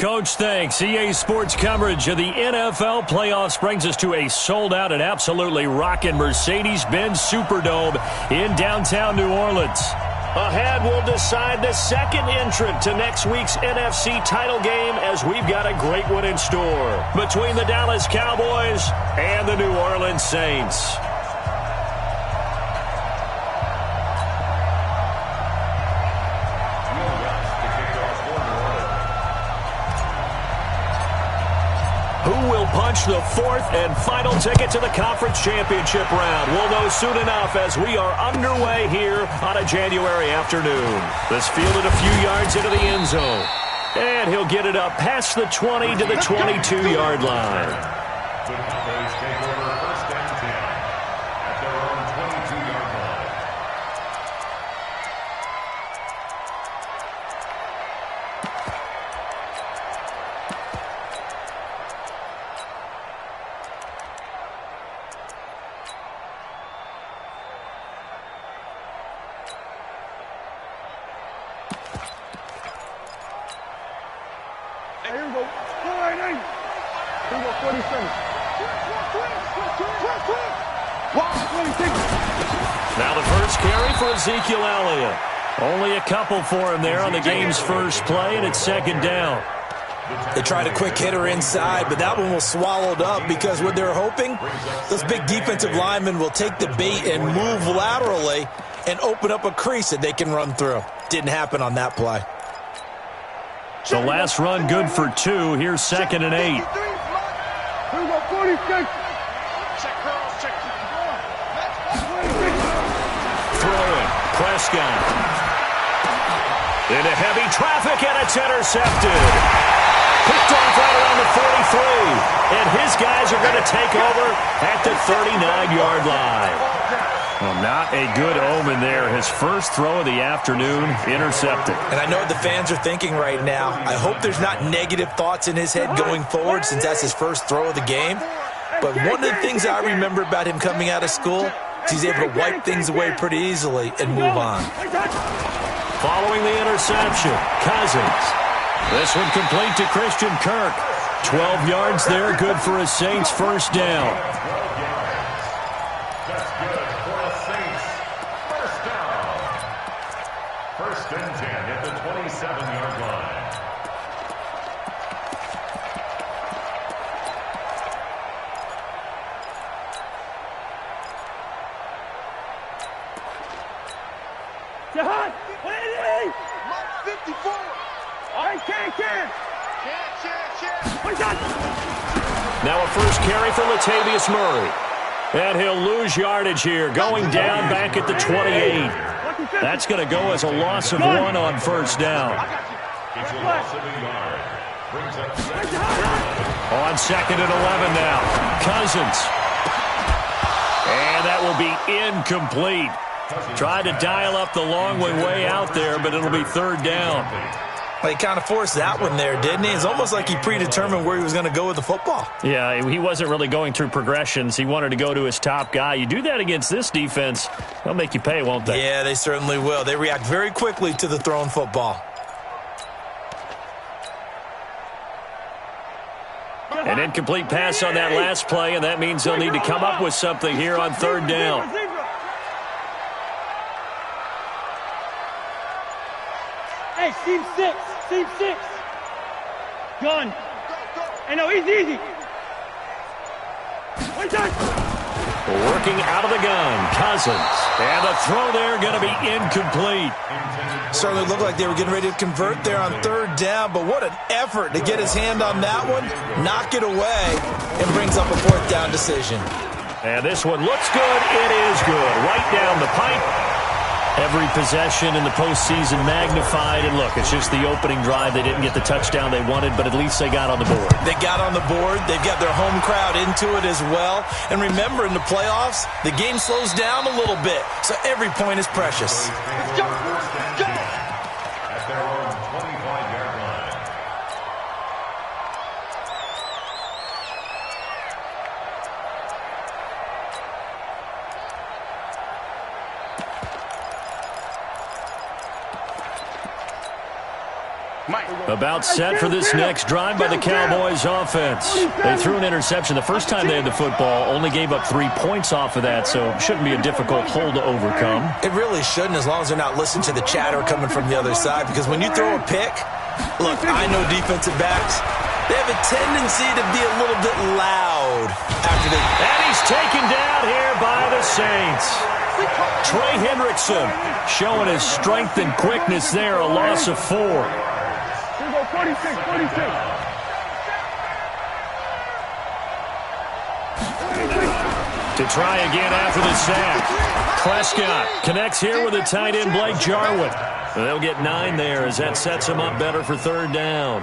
Coach, thanks. EA Sports coverage of the NFL playoffs brings us to a sold-out and absolutely rocking Mercedes-Benz Superdome in downtown New Orleans. Ahead, we'll decide the second entrant to next week's NFC title game as we've got a great one in store between the Dallas Cowboys and the New Orleans Saints. Punch the fourth and final ticket to the conference championship round. We'll know soon enough as we are underway here on a January afternoon. This fielded a few yards into the end zone. And he'll get it up past the 20 to the 22-yard line. The Cowboys take over first and 10 at their own 22-yard line. Now the first carry for Ezekiel Elliott. Only a couple for him there on the game's first play, and it's second down. They tried a quick hitter inside, but that one was swallowed up because what they're hoping, those big defensive linemen will take the bait and move laterally and open up a crease that they can run through. Didn't happen on that play. The last run good for 2. Here's second and 8. Throwing. Prescott. Into heavy traffic, and it's intercepted. Picked off right around the 43. And his guys are going to take over at the 39-yard line. Well, not a good omen there. His first throw of the afternoon intercepted. And I know what the fans are thinking right now. I hope there's not negative thoughts in his head going forward since that's his first throw of the game. But one of the things I remember about him coming out of school is he's able to wipe things away pretty easily and move on. Following the interception, Cousins. This one complete to Christian Kirk. 12 yards there, good for a Saints first down. First and 10 at the 27-yard line. Jihad, what is it? 54. All right, can. Now a first carry for Latavius Murray. And he'll lose yardage here, going down back at the 28. That's going to go as a loss of 1 on first down. It's a loss of a yard. Brings up second. On second and 11 now. Cousins. And that will be incomplete. Tried to dial up the long way out there, but it'll be third down. Well, he kind of forced that one there, didn't he? It's almost like he predetermined where he was going to go with the football. Yeah, he wasn't really going through progressions. He wanted to go to his top guy. You do that against this defense, they'll make you pay, won't they? Yeah, they certainly will. They react very quickly to the thrown football. An incomplete pass on that last play, and that means they'll need to come up with something here on third down. Hey, seam 6. Gun. Hey, no, easy. Working out of the gun, Cousins. And the throw there going to be incomplete. Certainly looked like they were getting ready to convert there on third down, but what an effort to get his hand on that one, knock it away, and brings up a fourth down decision. And this one looks good. It is good. Right down the pipe. Every possession in the postseason magnified. And look, it's just the opening drive. They didn't get the touchdown they wanted, but at least they got on the board. They got on the board. They've got their home crowd into it as well. And remember, in the playoffs, the game slows down a little bit, so every point is precious. Go. At their own 25-yard line. About set for this next drive by the Cowboys offense. They threw an interception the first time they had the football, only gave up 3 points off of that, so it shouldn't be a difficult hole to overcome. It really shouldn't, as long as they're not listening to the chatter coming from the other side, because when you throw a pick, look, I know defensive backs, they have a tendency to be a little bit loud after they... And he's taken down here by the Saints. Trey Hendrickson showing his strength and quickness there, a loss of 4. Here we go, 46. To try again after the sack. Prescott connects here with the tight end Blake Jarwin. They'll get 9 there as that sets him up better for 3rd down.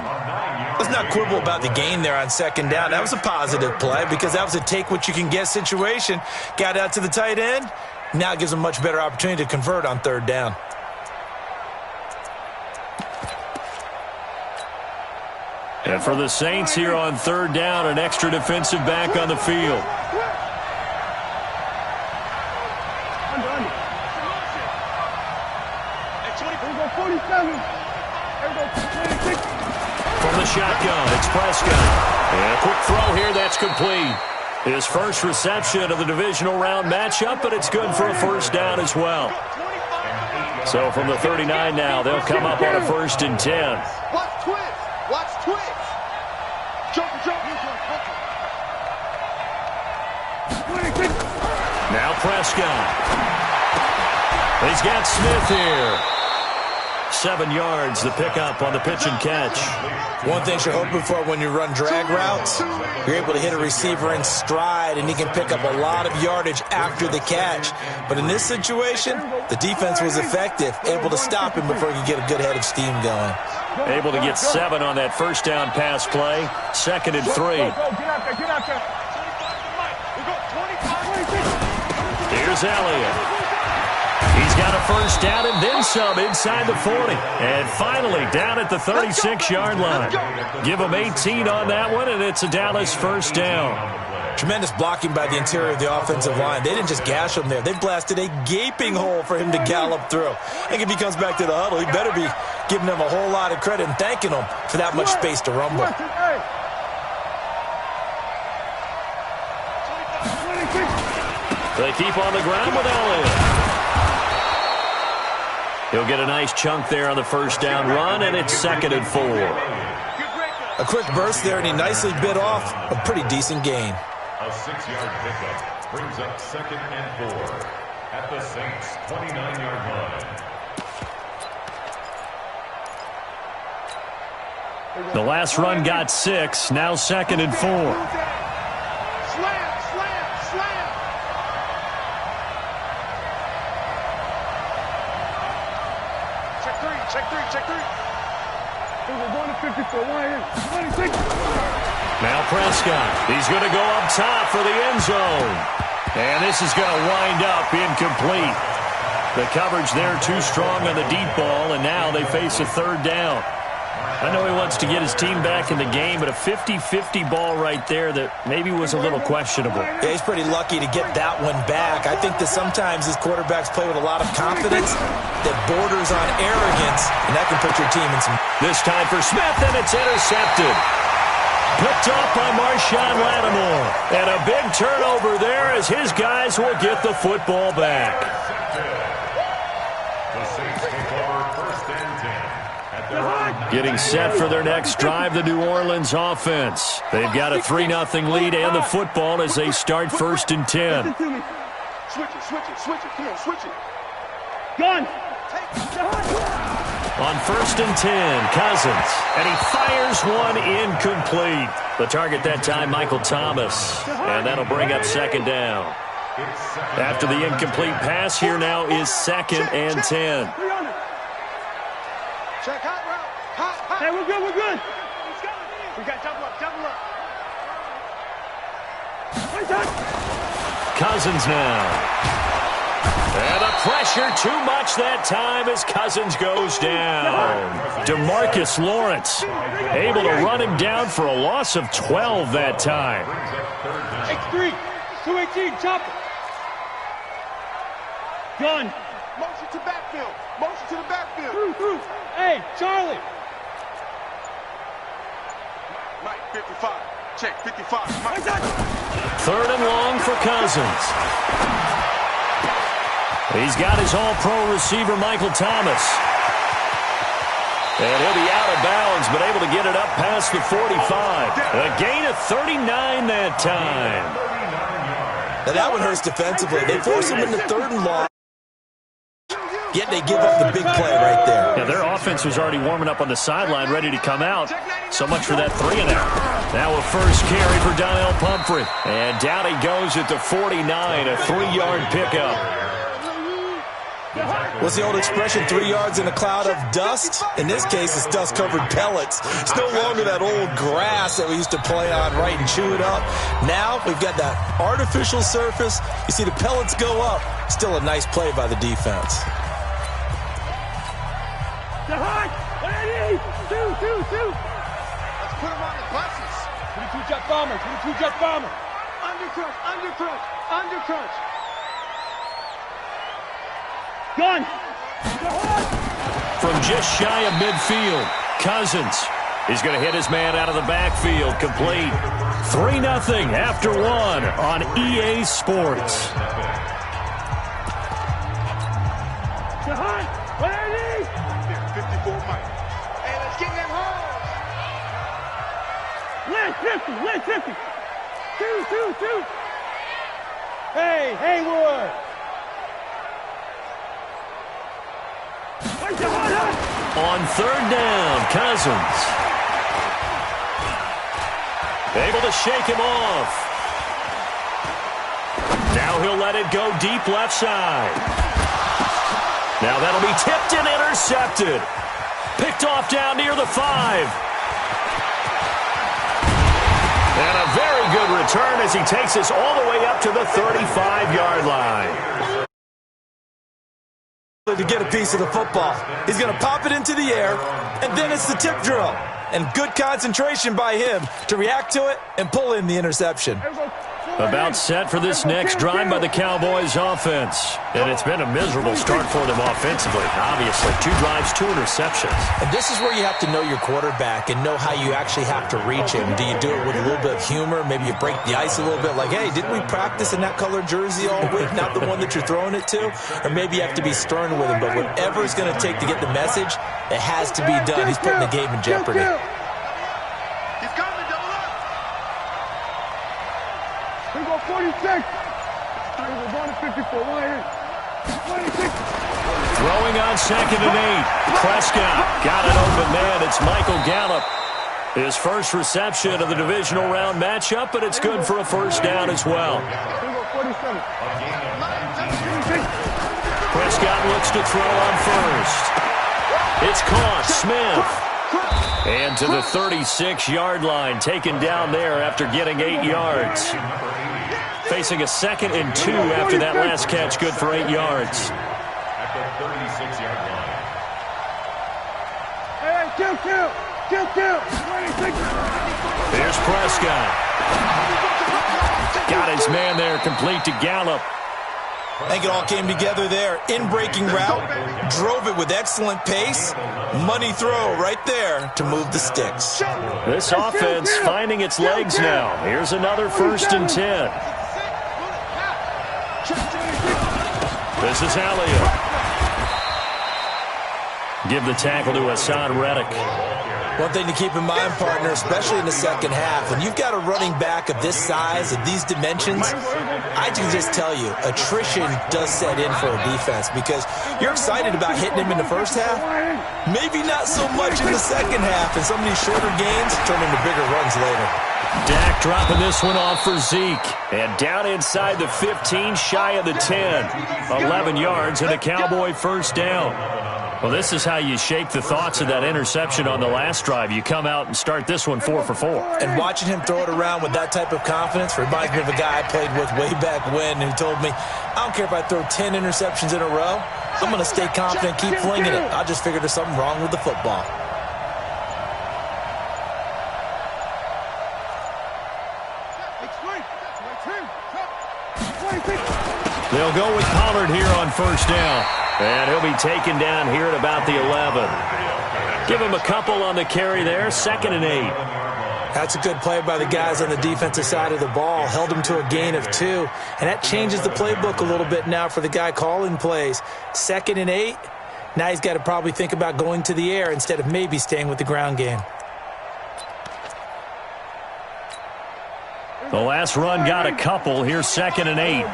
Let's not quibble about the gain there on 2nd down. That was a positive play because that was a take-what-you-can-get situation. Got out to the tight end. Now it gives them a much better opportunity to convert on 3rd down. And for the Saints here on 3rd down, an extra defensive back on the field. From the shotgun, it's Prescott. And a quick throw here, that's complete. His first reception of the divisional round matchup, but it's good for a 1st down as well. So from the 39 now, they'll come up on a 1st and 10. Watch twitch. Jump. Now Prescott. He's got Smith here. 7 yards, the pickup on the pitch and catch. One thing you're hoping for when you run drag routes, you're able to hit a receiver in stride, and he can pick up a lot of yardage after the catch. But in this situation, the defense was effective, able to stop him before he could get a good head of steam going. Able to get 7 on that 1st down pass play. 2nd and 3. Get out there. Here's Elliott. He's got a 1st down and then some inside the 40. And finally down at the 36-yard line. Give him 18 on that one, and it's a Dallas 1st down. Tremendous blocking by the interior of the offensive line. They didn't just gash him there. They blasted a gaping hole for him to gallop through. I think if he comes back to the huddle, he better be giving them a whole lot of credit and thanking them for that much space to rumble. They keep on the ground with Elliott. He'll get a nice chunk there on the 1st down run, and it's 2nd and 4. A quick burst there, and he nicely bit off a pretty decent gain. A 6-yard pickup brings up 2nd and 4 at the Saints' 29-yard line. The last run got 6, now 2nd and 4. Check three. We're going to 54. Now Prescott. He's going to go up top for the end zone. And this is going to wind up incomplete. The coverage there too strong on the deep ball, and now they face a 3rd down. I know he wants to get his team back in the game, but a 50-50 ball right there that maybe was a little questionable. Yeah, he's pretty lucky to get that one back. I think that sometimes his quarterbacks play with a lot of confidence that borders on arrogance, and that can put your team in some... This time for Smith, and it's intercepted. Picked off by Marshawn Lattimore. And a big turnover there as his guys will get the football back. The Saints take over 1st and 10. Getting set for their next drive, the New Orleans offense. They've got a 3-0 lead and the football as they start 1st and 10. Switch it. Come on, switch it. Gun. On 1st and 10, Cousins. And he fires one incomplete. The target that time, Michael Thomas. And that'll bring up 2nd down. After the incomplete pass, here now is 2nd and 10. Check hot route. Hot. Hey, we're good. We got double up. Cousins now. And the pressure too much that time as Cousins goes down. DeMarcus Lawrence able to run him down for a loss of 12 that time. X3, 218, chop it. Gun. Motion to the backfield. Hey, Charlie. 55. Check 55. Third and long for Cousins. He's got his all-pro receiver, Michael Thomas. And he'll be out of bounds, but able to get it up past the 45. A gain of 39 that time. Now that one hurts defensively. They force him into third and long, yet they give up the big play right there. Yeah, their offense was already warming up on the sideline, ready to come out. So much for that 3-and-out. Now a first carry for Donnell Pumphrey. And down he goes at the 49, a 3-yard pickup. What's the old expression, 3 yards in a cloud of dust? In this case, it's dust-covered pellets. It's no longer that old grass that we used to play on, right, and chew it up. Now we've got that artificial surface. You see the pellets go up. Still a nice play by the defense. Let's put him on the buses. 22-jet bomber, 22-jet bomber. Undercrunch. Gun. From just shy of midfield, Cousins is going to hit his man out of the backfield, complete. 3-0 after one on EA Sports. Where are they? 54 Mike. Hey, let's get them home. Lynch 50. Two. Hey, Haywood. On third down, Cousins. Able to shake him off. Now he'll let it go deep left side. Now that'll be tipped and intercepted. Picked off down near the 5. And a very good return as he takes us all the way up to the 35-yard line. To get a piece of the football. He's going to pop it into the air, and then it's the tip drill. And good concentration by him to react to it and pull in the interception. About set for this next drive by the Cowboys offense. And it's been a miserable start for them offensively. Obviously, 2 drives, 2 interceptions. And this is where you have to know your quarterback and know how you actually have to reach him. Do you do it with a little bit of humor? Maybe you break the ice a little bit like, hey, didn't we practice in that colored jersey all week, not the one that you're throwing it to? Or maybe you have to be stern with him. But whatever it's going to take to get the message, it has to be done. He's putting the game in jeopardy. He's coming, double up. We go 46. We go 54. 26. Throwing on 2nd and 8. Prescott got an open man. It's Michael Gallup. His first reception of the divisional round matchup, but it's good for a first down as well. Prescott looks to throw on first. It's caught. Smith. And to the 36-yard line, taken down there after getting 8 yards. Facing a 2nd and 2 after that last catch, good for 8 yards. At the 36-yard line. Hey, kill. There's Prescott. Got his man there, complete to Gallup. I think it all came together there. In-breaking route, drove it with excellent pace. Money throw right there to move the sticks. This offense finding its legs now. Here's another 1st and 10. This is Elliott. Give the tackle to Hassan Reddick. One thing to keep in mind, partner, especially in the second half, when you've got a running back of this size, of these dimensions, I can just tell you, attrition does set in for a defense because you're excited about hitting him in the first half, maybe not so much in the second half, and some of these shorter gains turn into bigger runs later. Dak dropping this one off for Zeke. And down inside the 15, shy of the 10. 11 yards and a Cowboy first down. Well, this is how you shake the thoughts of that interception on the last drive. You come out and start this one 4 for 4. And watching him throw it around with that type of confidence reminds me of a guy I played with way back when who told me, I don't care if I throw 10 interceptions in a row. I'm going to stay confident, keep flinging it. I just figured there's something wrong with the football. They'll go with Pollard here on first down. And he'll be taken down here at about the 11. Give him a couple on the carry there, 2nd and 8. That's a good play by the guys on the defensive side of the ball. Held them to a gain of 2. And that changes the playbook a little bit now for the guy calling plays. 2nd and 8. Now he's got to probably think about going to the air instead of maybe staying with the ground game. The last run got a couple. Here's 2nd and 8.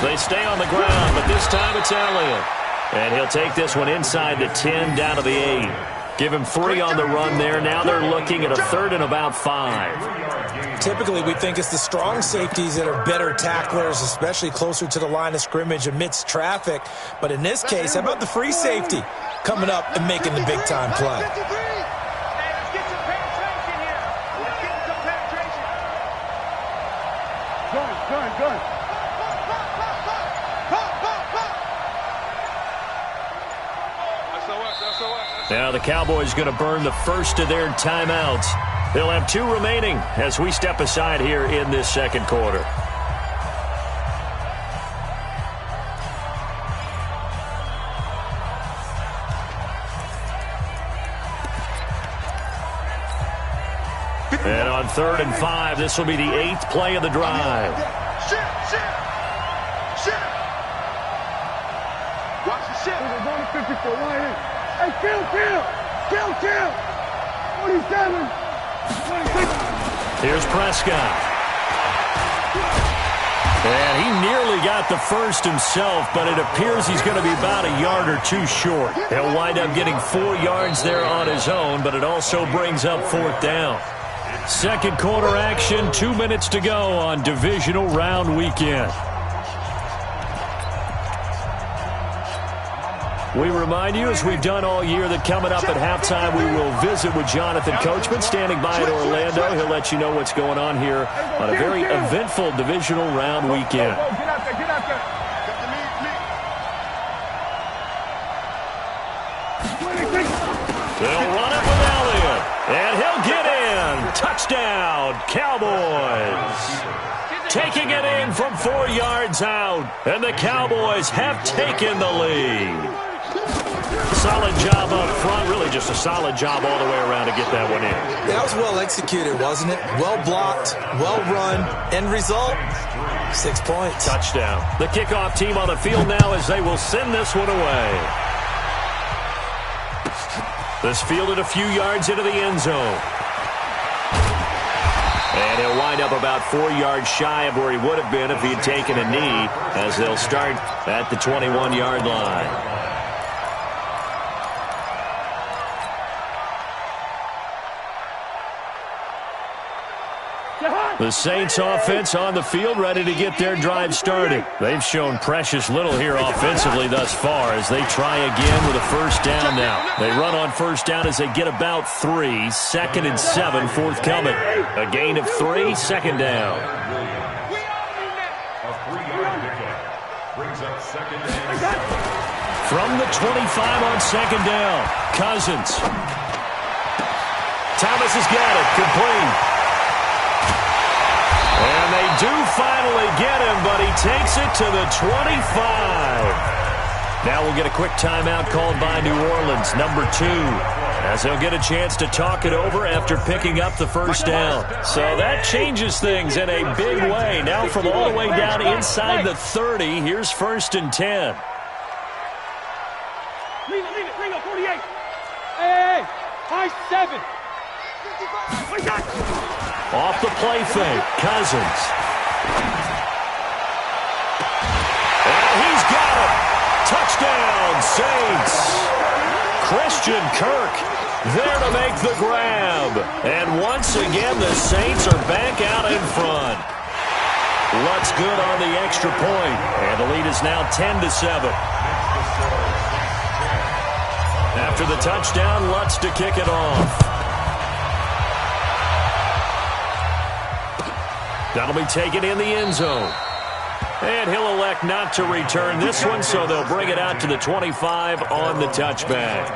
They stay on the ground, but this time it's Elliott. And he'll take this one inside the 10, down to the 8. Give him 3 on the run there. Now they're looking at a 3rd and about 5. Typically, we think it's the strong safeties that are better tacklers, especially closer to the line of scrimmage amidst traffic. But in this case, how about the free safety coming up and making the big-time play? Gun. Now the Cowboys going to burn the first of their timeouts. They'll have 2 remaining as we step aside here in this second quarter. And on 3rd and 5, this will be the 8th play of the drive. Watch the shit. They're going to 54. Line in. Hey, kill. 47. 26. Here's Prescott. And he nearly got the first himself, but it appears he's going to be about a yard or 2 short. He'll wind up getting 4 yards there on his own, but it also brings up 4th down. Second quarter action, 2 minutes to go on divisional round weekend. We remind you, as we've done all year, that coming up at halftime, we will visit with Jonathan Coachman, standing by in Orlando. He'll let you know what's going on here on a very eventful divisional round weekend. Get out there. They'll run it with Elliott, and he'll get in. Touchdown, Cowboys. Taking it in from 4 yards out, and the Cowboys have taken the lead. Solid job up front, really just a solid job all the way around to get that one in. That was well executed, wasn't it? Well blocked, well run. End result, 6 points. Touchdown. The kickoff team on the field now as they will send this one away. This fielded a few yards into the end zone. And he'll wind up about 4 yards shy of where he would have been if he had taken a knee, as they'll start at the 21-yard line. The Saints offense on the field, ready to get their drive started. They've shown precious little here offensively thus far as they try again with a first down now. They run on first down as they get about 3. 2nd and 7 forthcoming. A gain of 3, 2nd down. From the 25 on 2nd down, Cousins. Thomas has got it, complete. And they do finally get him, but he takes it to the 25. Now we'll get a quick timeout called by New Orleans, number 2, as they'll get a chance to talk it over after picking up the first down. So that changes things in a big way. Now from all the way down inside the 30, here's 1st and 10. Lean it, 48. Hey, high 7. Off the play fake, Cousins. And he's got it. Touchdown, Saints. Christian Kirk there to make the grab. And once again, the Saints are back out in front. Lutz good on the extra point. And the lead is now 10-7. After the touchdown, Lutz to kick it off. That'll be taken in the end zone. And he'll elect not to return this one, so they'll bring it out to the 25 on the touchback.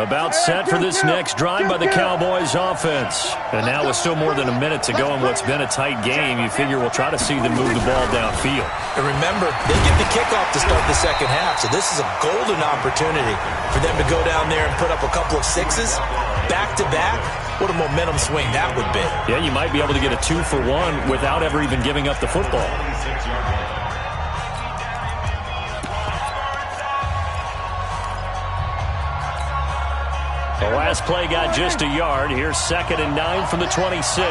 About set for this next drive by the Cowboys offense. And now with still more than a minute to go in what's been a tight game, you figure we'll try to see them move the ball downfield. And remember, they get the kickoff to start the second half, so this is a golden opportunity for them to go down there and put up a couple of sixes back-to-back. What a momentum swing that would be. Yeah, you might be able to get a 2-for-1 without ever even giving up the football. The last play got just a yard. Here's 2nd and 9 from the 26.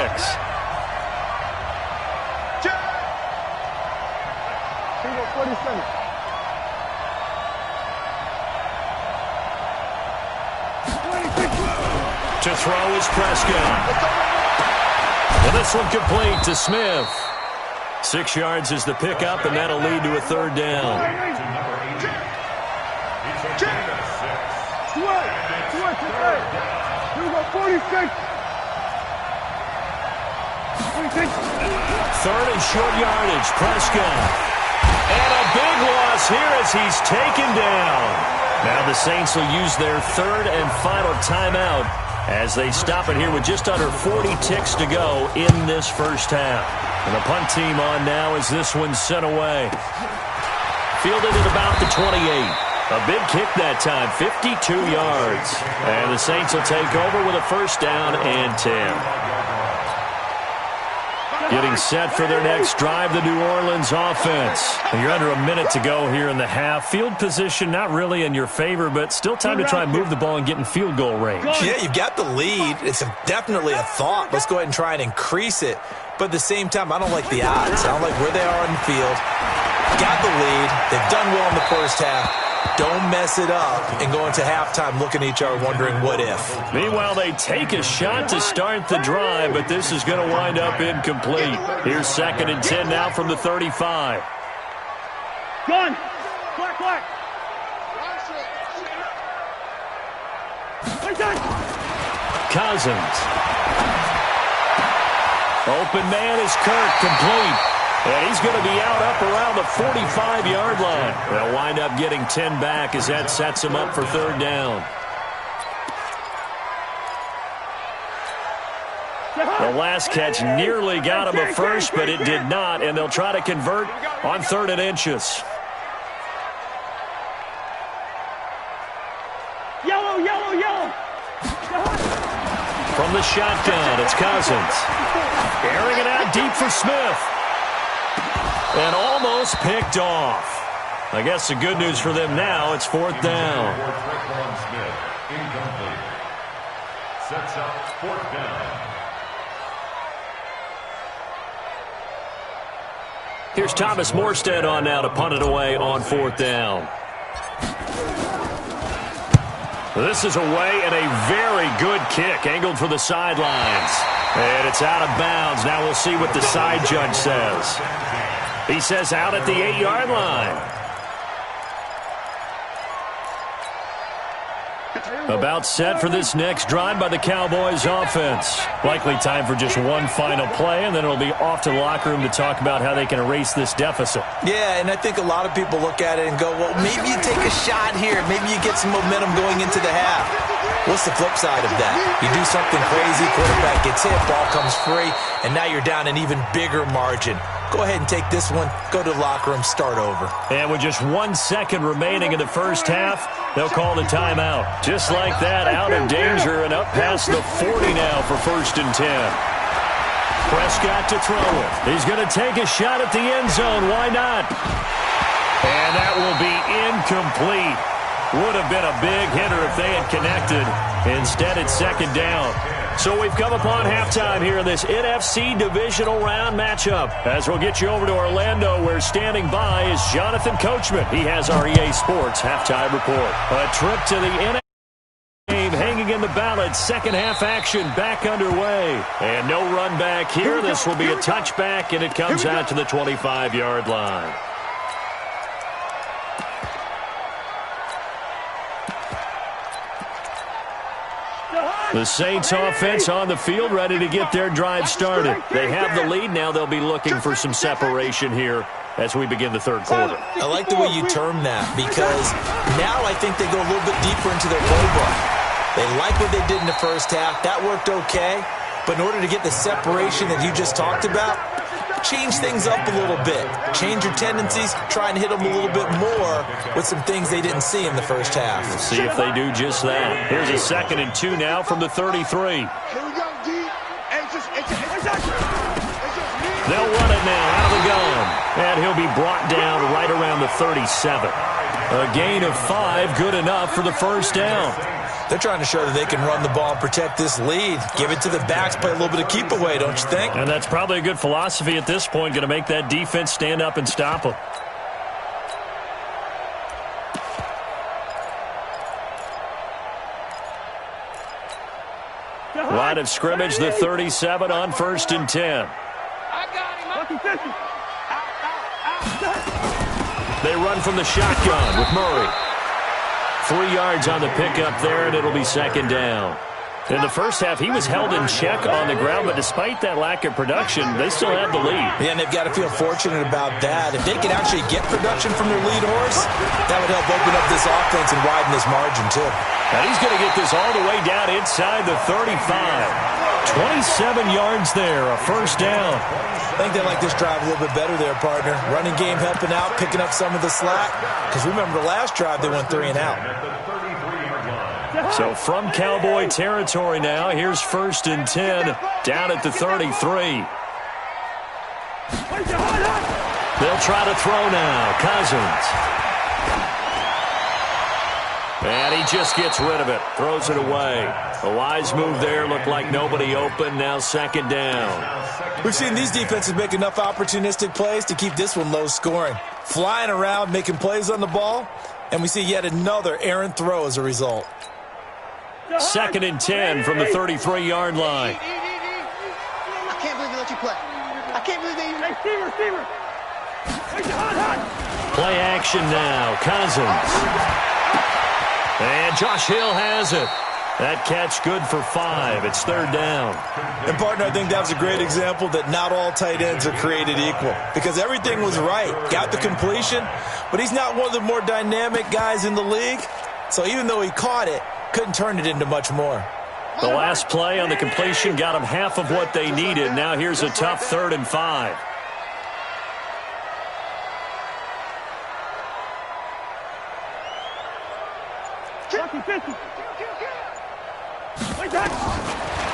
To throw is Prescott. Well, this one complete to Smith. 6 yards is the pickup, and that'll lead to a 3rd down. Third and short yardage, Prescott. And a big loss here as he's taken down. Now the Saints will use their 3rd and final timeout as they stop it here with just under 40 ticks to go in this first half. And the punt team on now as this one's sent away. Fielded at about the 28. A big kick that time, 52 yards. And the Saints will take over with a 1st down and 10. Getting set for their next drive, the New Orleans offense. You're under a minute to go here in the half. Field position not really in your favor, but still time to try and move the ball and get in field goal range. Yeah, you've got the lead. It's definitely a thought. Let's go ahead and try and increase it. But at the same time, I don't like the odds. I don't like where they are on the field. Got the lead. They've done well in the first half. Don't mess it up and go into halftime looking at each other wondering what if. Meanwhile, they take a shot to start the drive, but this is going to wind up incomplete. Here's 2nd and 10 now from the 35. Gun! Black! Cousins. Open man is Kirk, complete. And he's going to be out up around the 45-yard line. They'll wind up getting 10 back as that sets him up for 3rd down. The last catch nearly got him a first, but it did not, and they'll try to convert on 3rd and inches. Yellow! From the shotgun, it's Cousins. Airing it out deep for Smith. And almost picked off. I guess the good news for them now, it's 4th down. Sets up 4th down. Here's Thomas Morstead on now to punt it away on 4th down. This is away and a very good kick, angled for the sidelines. And it's out of bounds. Now we'll see what the side judge says. He says out at the 8-yard line. About set for this next drive by the Cowboys offense. Likely time for just one final play, and then it'll be off to the locker room to talk about how they can erase this deficit. Yeah, and I think a lot of people look at it and go, well, maybe you take a shot here. Maybe you get some momentum going into the half. What's the flip side of that? You do something crazy, quarterback gets hit, ball comes free, and now you're down an even bigger margin. Go ahead and take this one, go to the locker room, start over. And with just 1 second remaining in the first half, they'll call the timeout. Just like that, out of danger and up past the 40 now for 1st and 10. Prescott to throw it. He's going to take a shot at the end zone. Why not? And that will be incomplete. Would have been a big hitter if they had connected. Instead, it's 2nd down. So we've come upon halftime here in this NFC divisional round matchup. As we'll get you over to Orlando, where standing by is Jonathan Coachman. He has our EA Sports halftime report. A trip to the NFC game hanging in the balance. Second half action back underway. And no run back here. This will be a touchback, and it comes out to the 25-yard line. The Saints offense on the field, ready to get their drive started. They have the lead. Now they'll be looking for some separation here as we begin the third quarter. I like the way you term that, because now I think they go a little bit deeper into their playbook. They like what they did in the first half. That worked okay. But in order to get the separation that you just talked about, change things up a little bit. Change your tendencies. Try and hit them a little bit more with some things they didn't see in the first half. We'll see if they do just that. Here's a 2nd and 2 now from the 33. Here we go, D. They'll run it now out of the gun. And he'll be brought down right around the 37. A gain of 5, good enough for the first down. They're trying to show that they can run the ball and protect this lead. Give it to the backs, play a little bit of keep away, don't you think? And that's probably a good philosophy at this point, going to make that defense stand up and stop them. Line of scrimmage, the 37 on 1st and 10. They run from the shotgun with Murray. 3 yards on the pickup there, and it'll be 2nd down. In the first half, he was held in check on the ground, but despite that lack of production, they still have the lead. Yeah, and they've got to feel fortunate about that. If they can actually get production from their lead horse, that would help open up this offense and widen this margin, too. And he's going to get this all the way down inside the 35. 27 yards there, a first down. I think they like this drive a little bit better there, partner. Running game helping out, picking up some of the slack. Because remember, the last drive, they went 3 and out. So from Cowboy territory now, here's 1st and 10 down at the 33. They'll try to throw now. Cousins. And he just gets rid of it. Throws it away. A wise move there. Looked like nobody open. Now 2nd down. We've seen these defenses make enough opportunistic plays to keep this one low scoring. Flying around, making plays on the ball. And we see yet another errant throw as a result. 2nd and 10 from the 33-yard line. I can't believe they let you play. I can't believe they... Receiver. Play action now. Cousins. And Josh Hill has it. That catch good for 5. It's 3rd down. And, partner, I think that was a great example that not all tight ends are created equal. Because everything was right. Got the completion, but he's not one of the more dynamic guys in the league. So even though he caught it, couldn't turn it into much more. The last play on the completion got them half of what they needed. Now here's a tough 3rd and 5.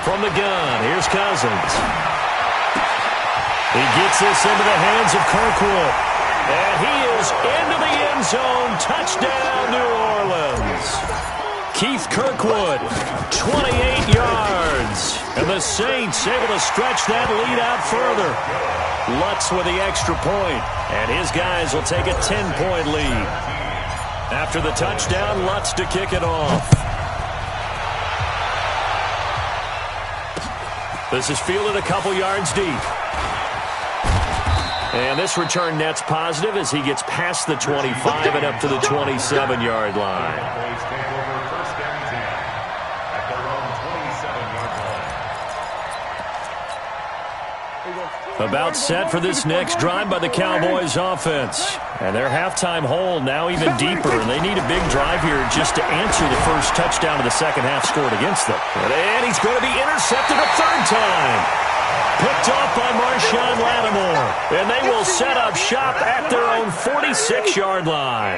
From the gun, here's Cousins. He gets this into the hands of Kirkwood. And he is into the end zone. Touchdown, New Orleans. Keith Kirkwood, 28 yards. And the Saints able to stretch that lead out further. Lutz with the extra point. And his guys will take a 10-point lead. After the touchdown, Lutz to kick it off. This is fielded a couple yards deep. And this return net's positive as he gets past the 25 and up to the 27-yard line. About set for this next drive by the Cowboys offense. And their halftime hole now even deeper. And they need a big drive here just to answer the first touchdown of the second half scored against them. And he's going to be intercepted a 3rd time. Picked off by Marshawn Lattimore. And they will set up shop at their own 46-yard line.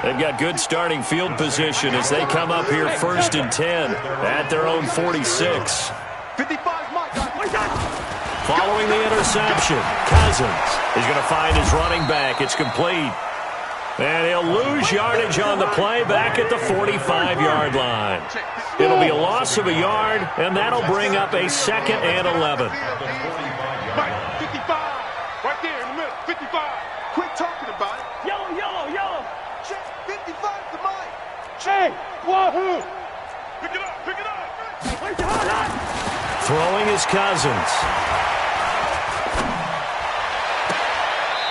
They've got good starting field position as they come up here 1st and 10 at their own 46. 55 Mike. Following the interception, Cousins is going to find his running back. It's complete. And he'll lose yardage on the play back at the 45-yard line. It'll be a loss of a yard, and that'll bring up a 2nd and 11. Mike, 55. Right there in the middle. 55. Quit talking about it. Yellow. Check 55 to Mike. Hey, wahoo. Pick it up. Throwing is Cousins.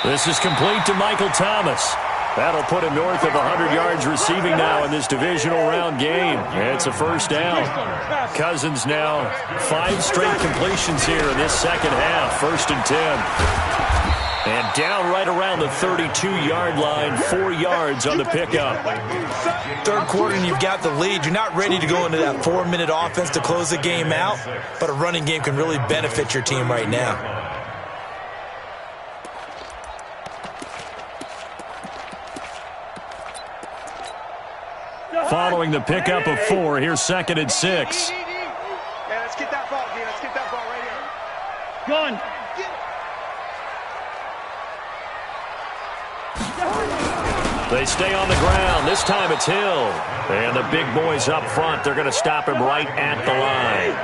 This is complete to Michael Thomas. That'll put him north of 100 yards receiving now in this divisional round game. It's a 1st down. Cousins now 5 straight completions here in this second half. 1st and 10. And down right around the 32-yard line, 4 yards on the pickup. Third quarter and you've got the lead. You're not ready to go into that 4-minute offense to close the game out, but a running game can really benefit your team right now. Following the pickup of 4, here's 2nd and 6. Yeah, let's get that ball, D. Let's get that ball right here. Gun. They stay on the ground. This time it's Hill. And the big boys up front, they're going to stop him right at the line.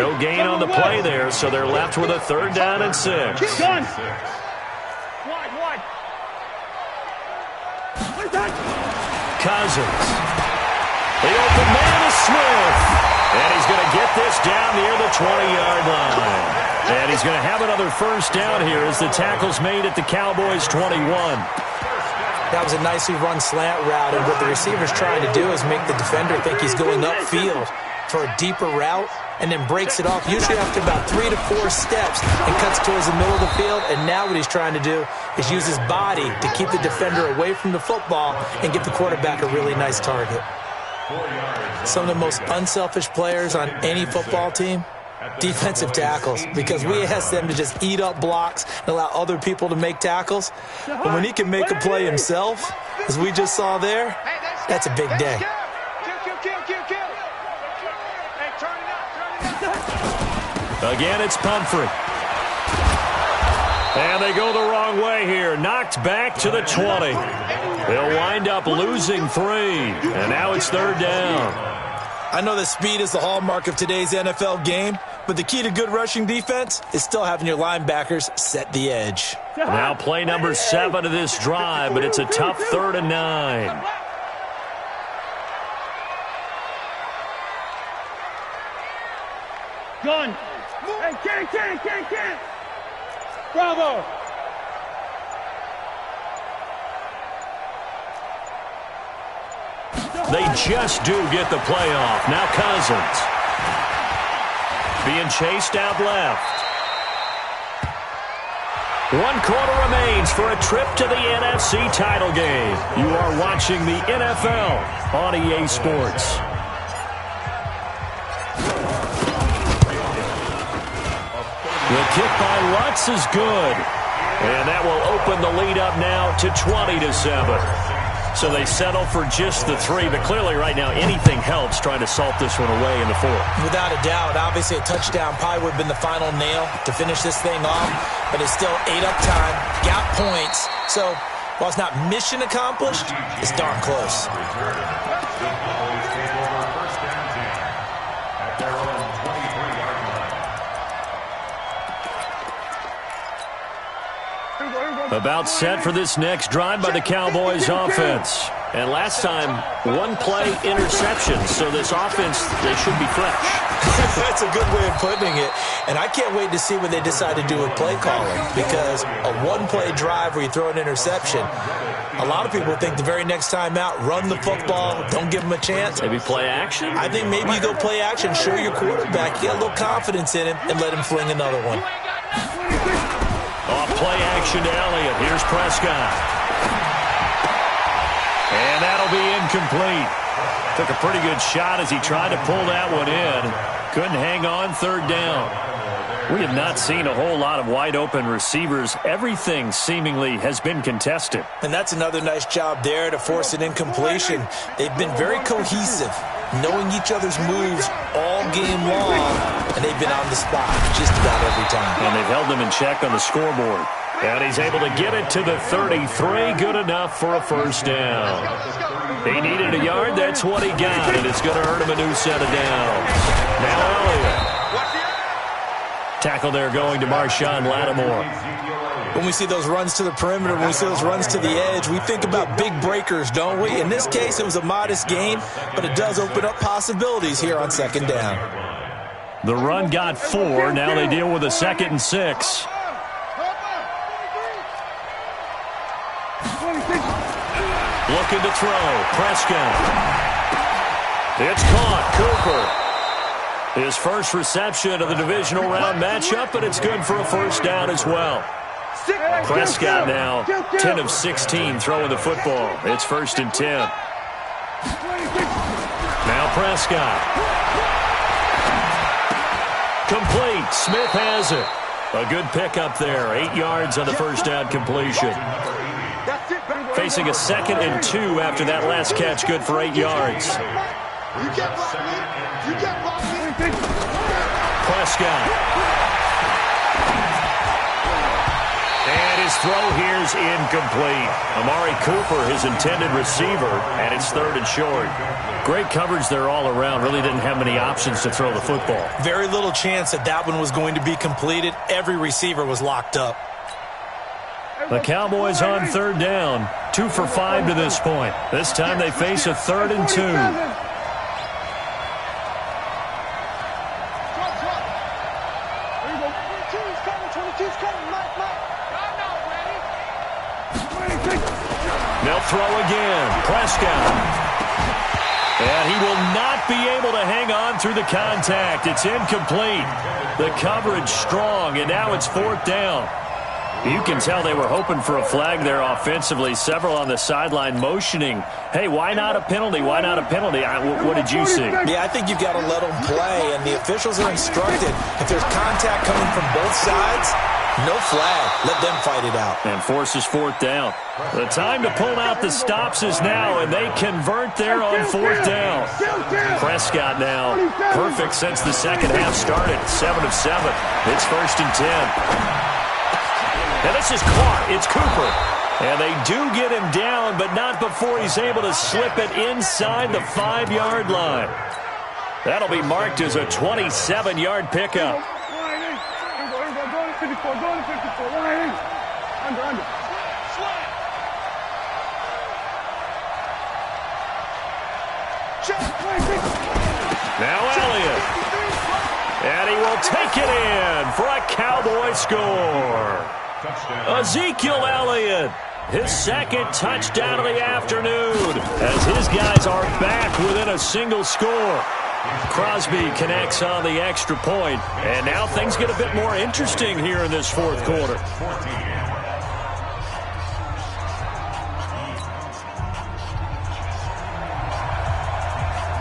No gain on the play there, so they're left with a 3rd down and 6. Gun. Wide. Cousins. The open man is Smith. And he's going to get this down near the 20-yard line. And he's going to have another 1st down here as the tackle's made at the Cowboys' 21. That was a nicely run slant route, and what the receiver's trying to do is make the defender think he's going upfield for a deeper route, and then breaks it off, usually after about 3 to 4 steps, and cuts towards the middle of the field. And now what he's trying to do is use his body to keep the defender away from the football and give the quarterback a really nice target. Some of the most unselfish players on any football team, defensive tackles, because we ask them to just eat up blocks and allow other people to make tackles. But when he can make a play himself, as we just saw there, that's a big day. Kill. Hey, turn it up. Again, it's Pumphrey. And they go the wrong way here. Knocked back to the 20. They'll wind up losing 3. And now it's 3rd down. I know that speed is the hallmark of today's NFL game, but the key to good rushing defense is still having your linebackers set the edge. Now play number 7 of this drive, but it's a tough 3rd and 9. Gun. Hey, can't. Bravo. They just do get the playoff. Now Cousins. Being chased out left. 1 quarter remains for a trip to the NFC title game. You are watching the NFL on EA Sports. The kick by Lutz is good. And that will open the lead up now to 20-7. So they settle for just the 3, but clearly right now anything helps trying to salt this one away in the 4th. Without a doubt, obviously a touchdown probably would have been the final nail to finish this thing off, but it's still 8 up time, got points. So while it's not mission accomplished, it's darn close. About set for this next drive by the Cowboys offense. And last time, 1-play interception. So this offense, they should be fresh. That's a good way of putting it. And I can't wait to see what they decide to do with play calling, because a 1-play drive where you throw an interception, a lot of people think the very next time out, run the football, don't give them a chance. Maybe play action? I think maybe you go play action, show your quarterback, you got a little confidence in him, and let him fling another one. Off play action to Elliott. Here's Prescott. And that'll be incomplete. Took a pretty good shot as he tried to pull that one in. Couldn't hang on, 3rd down. We have not seen a whole lot of wide-open receivers. Everything seemingly has been contested. And that's another nice job there to force an incompletion. They've been very cohesive, knowing each other's moves all game long, and they've been on the spot just about every time. And they've held them in check on the scoreboard. And he's able to get it to the 33. Good enough for a 1st down. He needed a yard. That's what he got, and it's going to earn him a new set of downs. Now Elliott. Tackle there going to Marshawn Lattimore. When we see those runs to the perimeter, when we see those runs to the edge, we think about big breakers, don't we? In this case, it was a modest gain, but it does open up possibilities here on 2nd down. The run got 4. Now they deal with a 2nd and 6. Looking to throw. Prescott. It's caught. Cooper. His first reception of the divisional round matchup, and it's good for a 1st down as well. Prescott now 10 of 16 throwing the football. It's 1st and 10. Now Prescott. Complete. Smith has it. A good pickup there. 8 yards on the first down completion. Facing a 2nd and 2 after that last catch. Good for 8 yards. Prescott. And his throw here's incomplete. Amari Cooper, his intended receiver, and it's 3rd and short. Great coverage there all around. Really didn't have many options to throw the football. Very little chance that that one was going to be completed. Every receiver was locked up. The Cowboys on 3rd down. 2 for 5 to this point. This time they face a 3rd and 2. They'll throw again. Prescott. And he will not be able to hang on through the contact. It's incomplete. The coverage strong, and now it's 4th down. You can tell they were hoping for a flag there offensively. Several on the sideline motioning, hey, why not a penalty? Why not a penalty? What did you see? Yeah, I think you've got to let them play, and the officials are instructed. If there's contact coming from both sides, no flag. Let them fight it out. And forces 4th down. The time to pull out the stops is now, and they convert there on 4th down. Prescott now perfect since the second half started. 7 of 7. It's 1st and 10. And this is caught. It's Cooper. And they do get him down, but not before he's able to slip it inside the 5-yard line. That'll be marked as a 27-yard pickup. Now Elliott. And he will take it in for a Cowboy score. Ezekiel Elliott, his 2nd touchdown of the afternoon, as his guys are back within a single score. Crosby connects on the extra point, and now things get a bit more interesting here in this 4th quarter.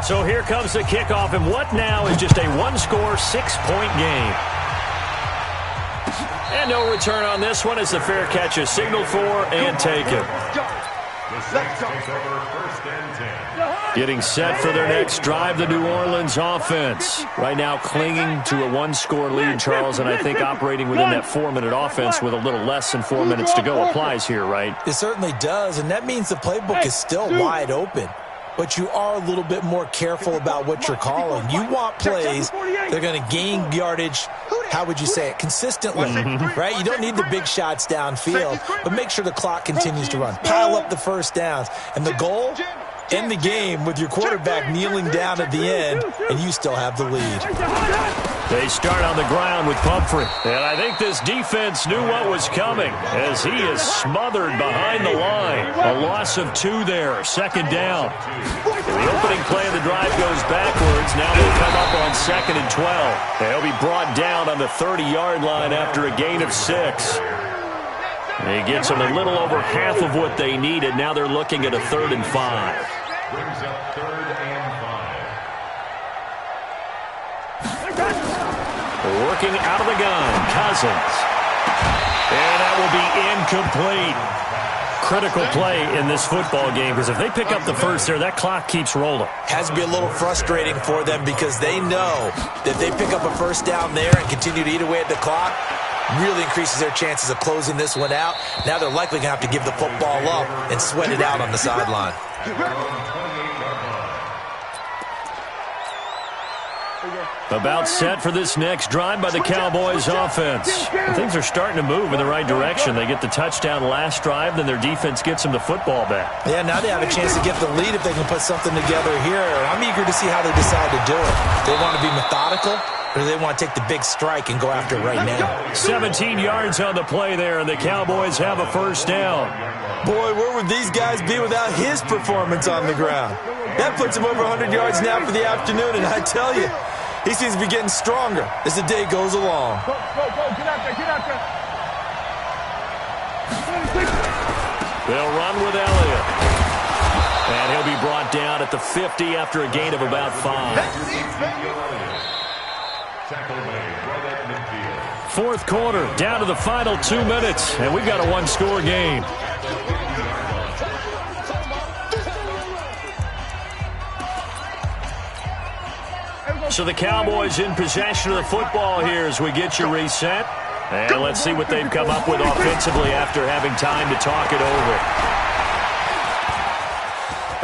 So here comes the kickoff, and what now is just a 1-score, 6-point game. And no return on this one as the fair catch is signaled for and taken. Getting set for their next drive, the New Orleans offense. Right now clinging to a 1-score lead, Charles, and I think operating within that 4-minute offense with a little less than 4 minutes to go applies here, right? It certainly does, and that means the playbook is still wide open. But you are a little bit more careful about what you're calling. You want plays that are going to gain yardage, how would you say it, consistently, right? You don't need the big shots downfield, but make sure the clock continues to run. Pile up the first downs. And the goal, end the game with your quarterback kneeling down at the end, and you still have the lead. They start on the ground with Pumphrey. And I think this defense knew what was coming as he is smothered behind the line. A loss of 2 there, 2nd down. The opening play of the drive goes backwards. Now they'll come up on 2nd and 12. They'll be brought down on the 30-yard line after a gain of 6. He gets them a little over half of what they needed. Now they're looking at a 3rd and 5. Brings up 3rd and 5. Working out of the gun, Cousins. And that will be incomplete. Critical play in this football game, because if they pick up the first there, that clock keeps rolling. Has to be a little frustrating for them because they know that they pick up a first down there and continue to eat away at the clock, really increases their chances of closing this one out. Now they're likely going to have to give the football up and sweat it out on the sideline. About set for this next drive by the Cowboys offense. Things are starting to move in the right direction. They get the touchdown last drive, then their defense gets them the football back. Yeah, now they have a chance to get the lead if they can put something together here. I'm eager to see how they decide to do it. They want to be methodical, or do they want to take the big strike and go after it right now? 17 yards on the play there, and the Cowboys have a first down. Boy, where would these guys be without his performance on the ground? That puts him over 100 yards now for the afternoon, and I tell you, he seems to be getting stronger as the day goes along. Go, get out there, get out there. They'll run with Elliott. And he'll be brought down at the 50 after a gain of about 5. Fourth quarter, down to the final 2 minutes, and we've got a one-score game. So the Cowboys in possession of the football here as we get you reset. And let's see what they've come up with offensively after having time to talk it over.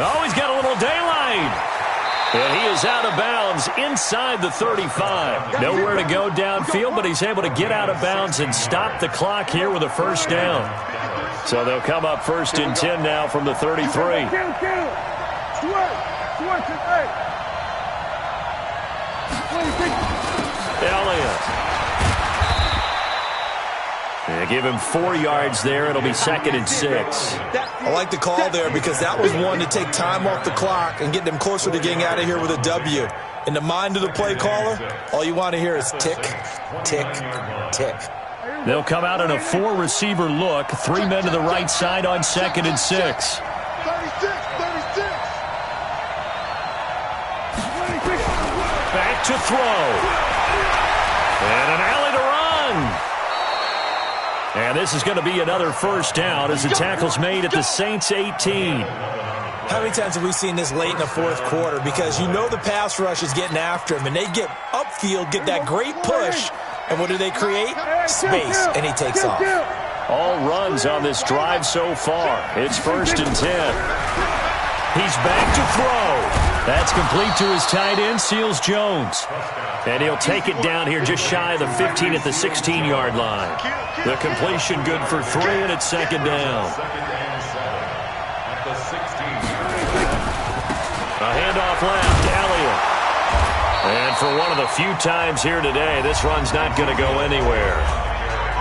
Oh, he's got a little daylight. And he is out of bounds inside the 35. Nowhere to go downfield, but he's able to get out of bounds and stop the clock here with a first down. So they'll come up 1st and 10 now from the 33. Elliott. They give him 4 yards there. It'll be 2nd and 6. I like the call there because that was one to take time off the clock and get them closer to getting out of here with a W. In the mind of the play caller, all you want to hear is tick, tick, tick. They'll come out in a 4-receiver look. 3 men to the right side on 2nd and 6. 36. Back to throw. And an alley to run. And this is going to be another first down as the tackle's made at the Saints 18. How many times have we seen this late in the fourth quarter? Because you know the pass rush is getting after him, and they get upfield, get that great push, and what do they create? Space, and he takes off. All runs on this drive so far. It's 1st and 10. He's back to throw. That's complete to his tight end, Seals-Jones. And he'll take it down here just shy of the 15 at the 16-yard line. The completion good for 3, and it's 2nd down. A handoff left, Elliott. And for one of the few times here today, this run's not going to go anywhere.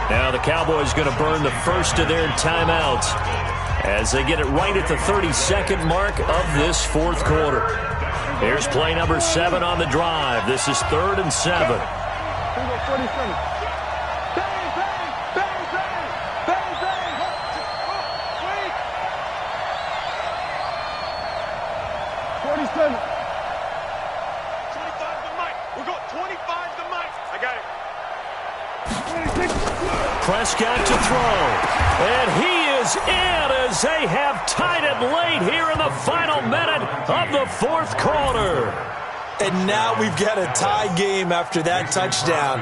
Now the Cowboys going to burn the first of their timeouts as they get it right at the 32nd mark of this fourth quarter. Here's play number 7 on the drive. This is 3rd and 7. Prescott to throw. And he is in as they have tied it late here in the final minute of the fourth quarter. And now we've got a tie game after that touchdown.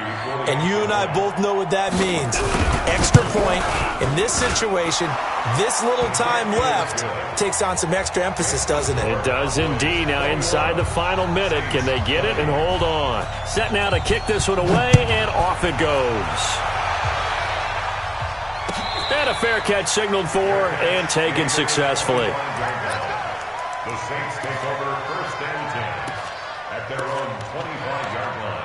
And you and I both know what that means. Extra point in this situation, this little time left takes on some extra emphasis, doesn't it? It does indeed. Now inside the final minute, can they get it and hold on? Set now to kick this one away, and off it goes. And a fair catch signaled for and taken successfully. The Saints take over 1st and 10 at their own 25-yard line.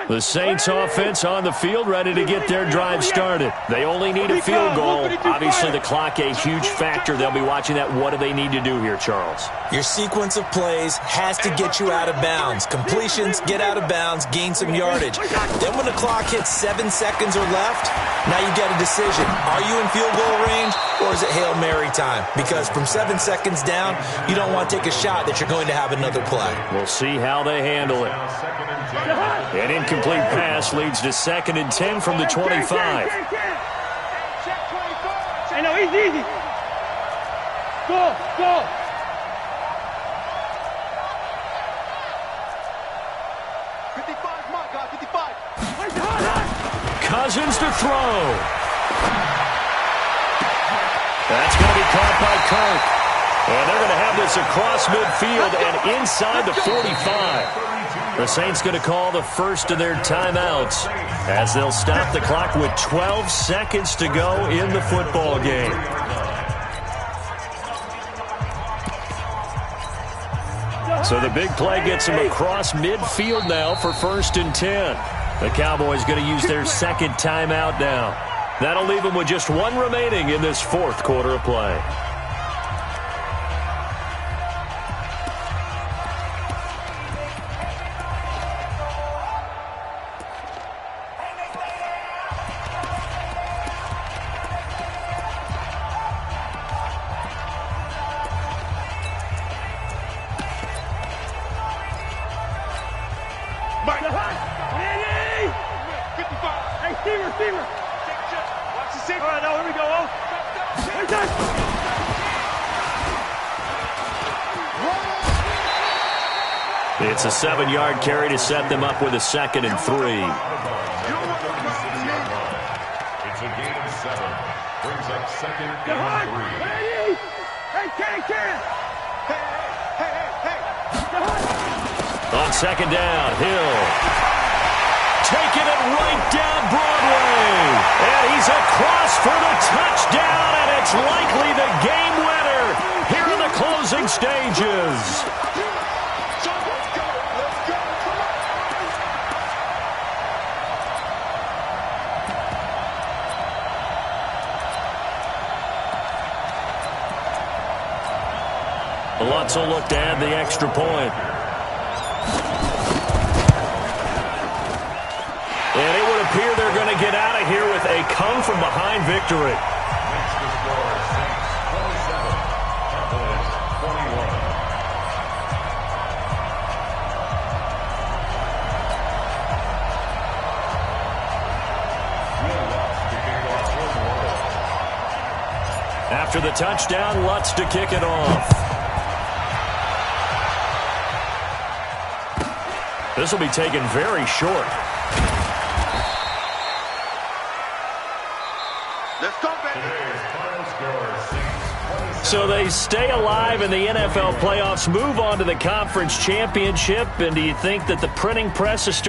The Saints offense on the field, ready to get their drive started. They only need a field goal. Obviously, the clock a huge factor. They'll be watching that. What do they need to do here, Charles? Your sequence of plays has to get you out of bounds. Completions, get out of bounds, gain some yardage. Then when the clock hits 7 seconds or left, now you get a decision. Are you in field goal range, or is it Hail Mary time? Because from 7 seconds down, you don't want to take a shot that you're going to have another play. We'll see how they handle it. An incomplete pass leads to 2nd and 10 from the 25. Hey, no, easy. Go. 55, my God, 55. Cousins to throw. That's going to be caught by Kirk. And they're going to have this across midfield and inside the 45. The Saints going to call the first of their timeouts as they'll stop the clock with 12 seconds to go in the football game. So the big play gets them across midfield now for 1st and 10. The Cowboys going to use their second timeout now. That'll leave them with just one remaining in this fourth quarter of play. It's a 7-yard carry to set them up with a 2nd and 3. It's a gain of 7. Brings up 2nd and 3. On 2nd down, Hill. Taking it right down Broadway. And he's across for the touchdown, and it's likely the game winner here in the closing stages. Lutz will look to add the extra point. And it would appear they're going to get out of here with a come-from-behind victory. Makes the score Saints 27, Cowboys 21. After the touchdown, Lutz to kick it off. This will be taken very short. Let's go, baby. So they stay alive in the NFL playoffs, move on to the conference championship, and do you think that the printing press is